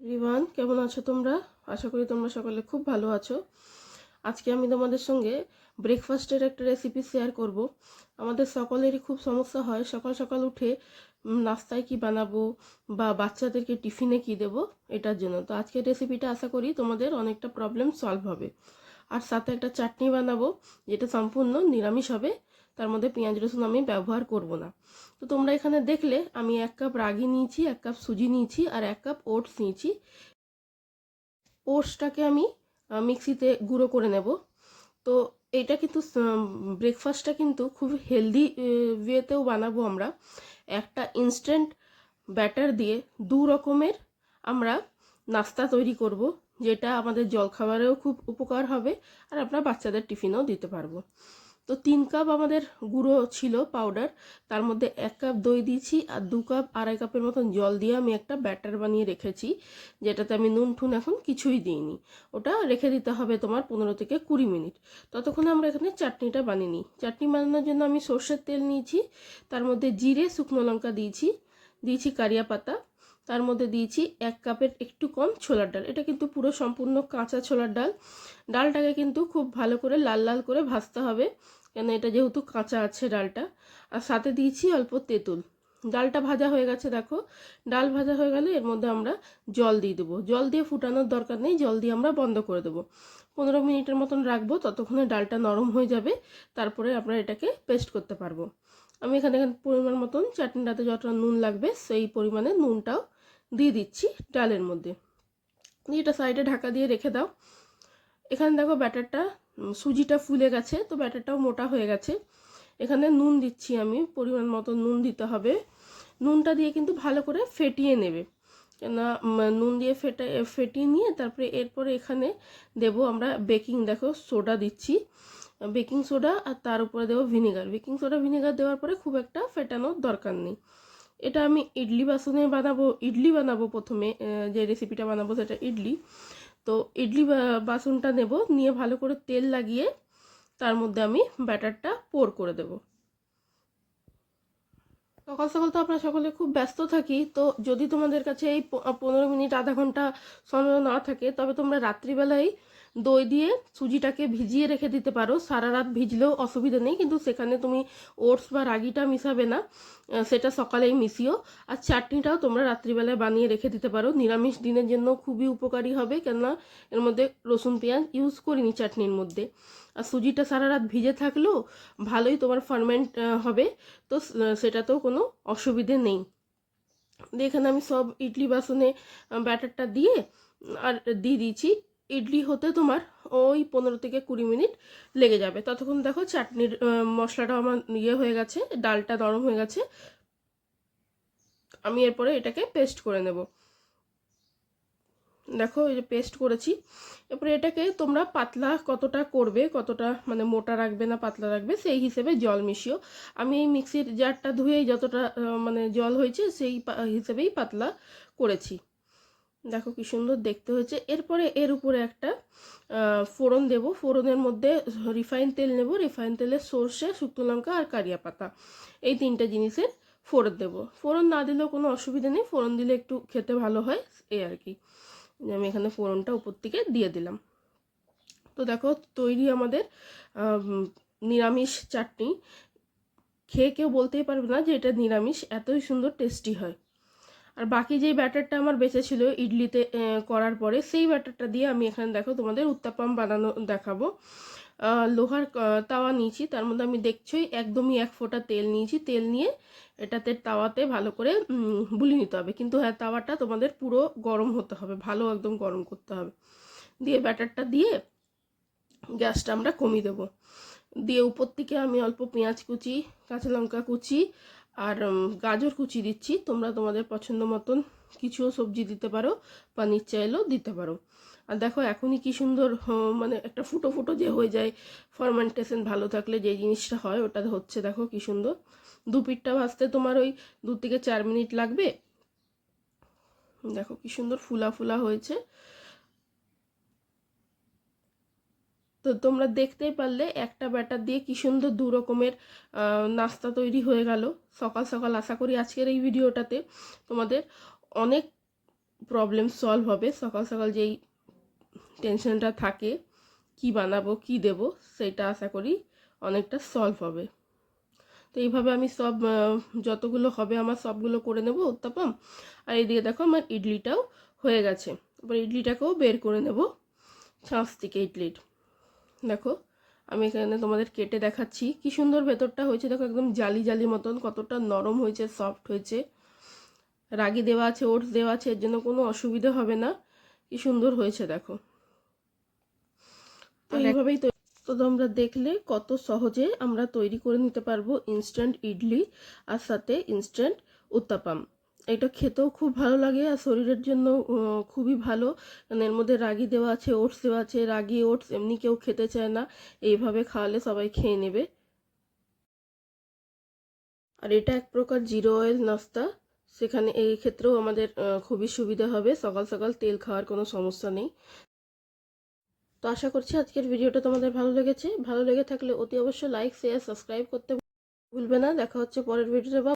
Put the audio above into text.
রিভান, কেমন আছো তোমরা? আশা করি তোমরা সকলে খুব ভালো আছো। আজকে আমি তোমাদের সঙ্গে ব্রেকফাস্টের একটা রেসিপি শেয়ার করব। আমাদের সকলেরই খুব সমস্যা হয় সকাল সকাল উঠে নাস্তায় কি বানাবো বা বাচ্চাদেরকে টিফিনে কি দেব, এটার জন্য। তো আজকের রেসিপিটা আশা করি তোমাদের অনেকটা প্রবলেম সলভ হবে। আর সাথে একটা চাটনি বানাবো যেটা সম্পূর্ণ নিরামিষ হবে, তার মধ্যে পেঁয়াজ রসুন আমি ব্যবহার করব না। তো তোমরা এখানে দেখলে আমি 1 কাপ রাগি নিয়েছি, 1 কাপ সুজি নিয়েছি আর 1 কাপ ওটস নিয়েছি। ওটসটাকে আমি মিক্সিতে গুঁড়ো করে নেব। তো এটা কিন্তু ব্রেকফাস্টটা কিন্তু খুব হেলদি ওয়েতেও বানাবো আমরা। একটা ইনস্ট্যান্ট ব্যাটার দিয়ে দু রকমের আমরা নাস্তা তৈরি করব, যেটা আমাদের জলখাবারেও খুব উপকার হবে আর আমরা বাচ্চাদের টিফিনেও দিতে পারবো। তো 3 কাপ আমাদের গুঁড়ো ছিল পাউডার, তার মধ্যে 1 কাপ দই দিয়েছি আর 2 কাপ 2.5 কাপের মতন জল দিয়ে আমি একটা ব্যাটার বানিয়ে রেখেছি, যেটাতে আমি নুন ঠুন এখন কিছুই দিইনি। ওটা রেখে দিতে হবে তোমার 15 থেকে 20 মিনিট। ততক্ষণে আমরা এখানে চাটনিটা বানিয়ে নিই। চাটনি বানানোর জন্য আমি সর্ষের তেল নিয়েছি, তার মধ্যে জিরে শুকনো লঙ্কা দিয়েছি কারিয়া পাতা, তার মধ্যে দিয়েছি 1 কাপের একটু কম ছোলার ডাল। এটা কিন্তু পুরো সম্পূর্ণ কাঁচা ছোলার ডাল। ডালটাকে কিন্তু খুব ভালো করে লাল লাল করে ভাজতে হবে, কেন এটা যেহেতু কাঁচা আছে ডালটা। আর সাথে দিয়েছি অল্প তেঁতুল। ডালটা ভাজা হয়ে গেছে, দেখো। ডাল ভাজা হয়ে গেলে এর মধ্যে আমরা জল দিয়ে দেবো। জল দিয়ে ফুটানোর দরকার নেই, জল দিয়ে আমরা বন্ধ করে দেবো। 15 মিনিটের মতন রাখবো, ততক্ষণে ডালটা নরম হয়ে যাবে। তারপরে আমরা এটাকে পেস্ট করতে পারবো। আমি এখানে পরিমাণ মতন চাটনিটাতে যতটা নুন লাগবে সেই পরিমাণে নুনটাও দিয়ে দিচ্ছি ডালের মধ্যে। দিয়ে এটা সাইডে ঢাকা দিয়ে রেখে দাও। এখানে দেখো ব্যাটারটা সুজিটা ফুলে গেছে, তো ব্যাটারটাও মোটা হয়ে গেছে। এখানে নুন দিচ্ছি আমি, পরিমাণ মতো নুন দিতে হবে। নুনটা দিয়ে কিন্তু ভালো করে ফেটিয়ে নেবে, কেন নুন দিয়ে ফেটিয়ে নিয়ে তারপরে এরপরে এখানে দেব আমরা বেকিং, দেখো সোডা দিচ্ছি, বেকিং সোডা, আর তার উপরে দেবো ভিনেগার। বেকিং সোডা ভিনেগার দেওয়ার পরে খুব একটা ফেটানোর দরকার নেই। এটা আমি ইডলি বানাবো প্রথমে। যে রেসিপিটা বানাবো সেটা ইডলি। তো ইডলি বাসনটা নেব, নিয়ে ভালো করে তেল লাগিয়ে তার মধ্যে আমি ব্যাটারটা পোর করে দেব। সকাল সকাল তো আমরা সকলে খুব ব্যস্ত থাকি, তো যদি তোমাদের কাছে এই 15 মিনিট আধা ঘন্টা সময় না থাকে, তবে তোমরা রাত্রিবেলায় দই দিয়ে সুজিটাকে ভিজিয়ে রেখে দিতে পারো। সারা রাত ভিজলেও অসুবিধা নেই, কিন্তু সেখানে তুমি ওটস বা রাগিটা মিশাবে না, সেটা সকালেই মিশিও। আর চাটনিটাও তোমরা রাত্রিবেলায় বানিয়ে রেখে দিতে পারো, নিরামিষ দিনের জন্য খুবই উপকারী হবে, কেননা এর মধ্যে রসুন পেঁয়াজ ইউজ করিনি চাটনির মধ্যে। আর সুজিটা সারা রাত ভিজে থাকলেও ভালোই তোমার ফার্মেন্ট হবে, তো সেটাতেও কোনো অসুবিধে নেই। এখানে আমি সব ইডলি বাসনে ব্যাটারটা দিয়ে আর দিয়ে দিয়েছি। ইডলি হতে তোমার ওই 15 থেকে 20 মিনিট লেগে যাবে। ততক্ষণ দেখো চাটনির মশলাটা আমার ইয়ে হয়ে গেছে, ডালটা নরম হয়ে গেছে। আমি এরপরে এটাকে পেস্ট করে নেব। দেখো এই যে পেস্ট করেছি। এরপরে এটাকে তোমরা পাতলা কতটা করবে, কতটা মানে মোটা রাখবে না পাতলা রাখবে, সেই হিসেবে জল মিশিও। আমি এই মিক্সির জারটা ধুয়েই যতটা মানে জল হয়েছে সেই হিসেবেই পাতলা করেছি। দেখো কি সুন্দর দেখতে হয়েছে। এরপরে এর উপরে একটা ফোড়ন দেব। ফোড়নের মধ্যে রিফাইন তেল নেব, রিফাইন তেলে সর্ষে, শুকনো লঙ্কা আর কারিয়া পাতা, এই 3টে জিনিসের ফোড়ন দেব। ফোড়ন না দিলেও কোনো অসুবিধা নেই, ফোড়ন দিলে একটু খেতে ভালো হয়, এই আর কি। আমি এখানে ফোড়নটা উপর থেকে দিয়ে দিলাম। তো দেখো তৈরি আমাদের নিরামিষ চাটনি। খেয়ে কেউ বলতেই পারবে না যে এটা নিরামিষ, এতই সুন্দর টেস্টি হয়। আর বাকি যেই ব্যাটারটা আমার বেঁচে ছিল ইডলিতে করার পরে, সেই ব্যাটারটা দিয়ে আমি এখানে দেখো তোমাদের উত্তাপাম বানানো দেখাবো। লোহার তাওয়া নিয়েছি, তার মধ্যে আমি দেখছোই একদমই 1 ফোঁটা তেল নিয়েছি। তেল নিয়ে এটাতে তাওয়াতে ভালো করে বুলি নিতে হবে, কিন্তু হ্যাঁ তাওয়াটা তোমাদের পুরো গরম হতে হবে, ভালো একদম গরম করতে হবে। দিয়ে ব্যাটারটা দিয়ে গ্যাসটা আমরা কমিয়ে দেবো। দিয়ে উপর থেকে আমি অল্প পেঁয়াজ কুচি, কাঁচা লঙ্কা কুচি আর গাজর কুচি দিচ্ছি। তোমরা তোমাদের পছন্দ মতন কিছু সবজি দিতে পারো, পানির চাইলেও দিতে পারো। আর দেখো এখনই কি সুন্দর মানে একটা ফুটো ফুটো যে হয়ে যায়, ফার্মেন্টেশন ভালো থাকলে যে জিনিসটা হয় ওটা হচ্ছে। দেখো কি সুন্দর। দু পিঠটা ভাজতে তোমার ওই 2 থেকে 4 মিনিট লাগবে। দেখো কি সুন্দর ফুলা ফুলা হয়েছে। তো তোমরা দেখতেই পারলে একটা ব্যাটার দিয়ে কি সুন্দর 2 রকমের নাস্তা তৈরি হয়ে গেল সকাল সকাল। আশা করি আজকের এই ভিডিওটাতে তোমাদের অনেক প্রবলেম সলভ হবে। সকাল সকাল যেই টেনশনটা থাকে কি বানাবো কি দেব, সেটা আশা করি অনেকটা সলভ হবে। তো এইভাবে আমি সব যতগুলো হবে আমার সবগুলো করে নেব উত্তাপাম। আর এইদিকে দেখো আমার ইডলিটাও হয়ে গেছে। এবার ইডলিটাকেও বের করে নেব ছাঁচ থেকে ইডলির। দেখো আমি এখানে তোমাদের কেটে দেখাচ্ছি কি সুন্দর ভেতরটা হয়েছে। দেখো একদম জালি জালি মতন, কতটা নরম হয়েছে, সফট হয়েছে। রাগি দেওয়া আছে, ওটস দেওয়া আছে, এর জন্য কোনো অসুবিধা হবে না। কি সুন্দর হয়েছে দেখো। তো এইভাবেই তো তোমরা দেখলে কত সহজে আমরা তৈরি করে নিতে পারবো ইনস্ট্যান্ট ইডলি আর সাথে ইনস্ট্যান্ট উত্তাপাম। এটা খেতেও খুব ভালো লাগে আর শরীরের জন্য খুবই ভালো, কারণ এর মধ্যে রাগি দেওয়া আছে, ওটস দেওয়া আছে। রাগি ওটস এমনি কেউ খেতে চায় না, এইভাবে খাওয়ালে সবাই খেয়ে নেবে। আর এটা এক প্রকার জিরো অয়েল নাস্তা, সেখানে এই ক্ষেত্রেও আমাদের খুবই সুবিধা হবে। সকাল সকাল তেল খাওয়ার কোনো সমস্যা নেই। তো আশা করছি আজকের ভিডিওটা তোমাদের ভালো লেগেছে। ভালো লেগে থাকলে অতি অবশ্যই লাইক শেয়ার সাবস্ক্রাইব করতে ভুলবে না। দেখা হচ্ছে পরের ভিডিওতে।